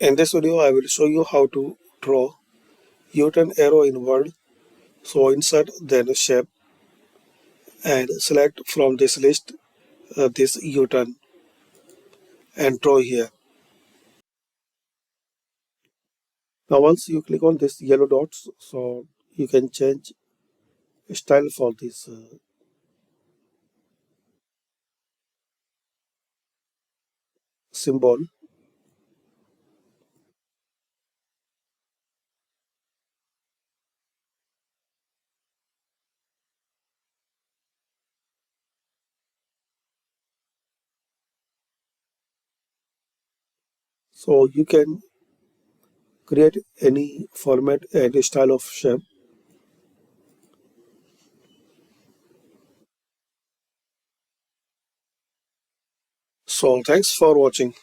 In this video, I will show you how to draw U-turn arrow in Word. So insert then shape and select from this list this U-turn and draw here. Now once you click on this yellow dots, so you can change style for this symbol. So you can create any format and style of shape. So thanks for watching.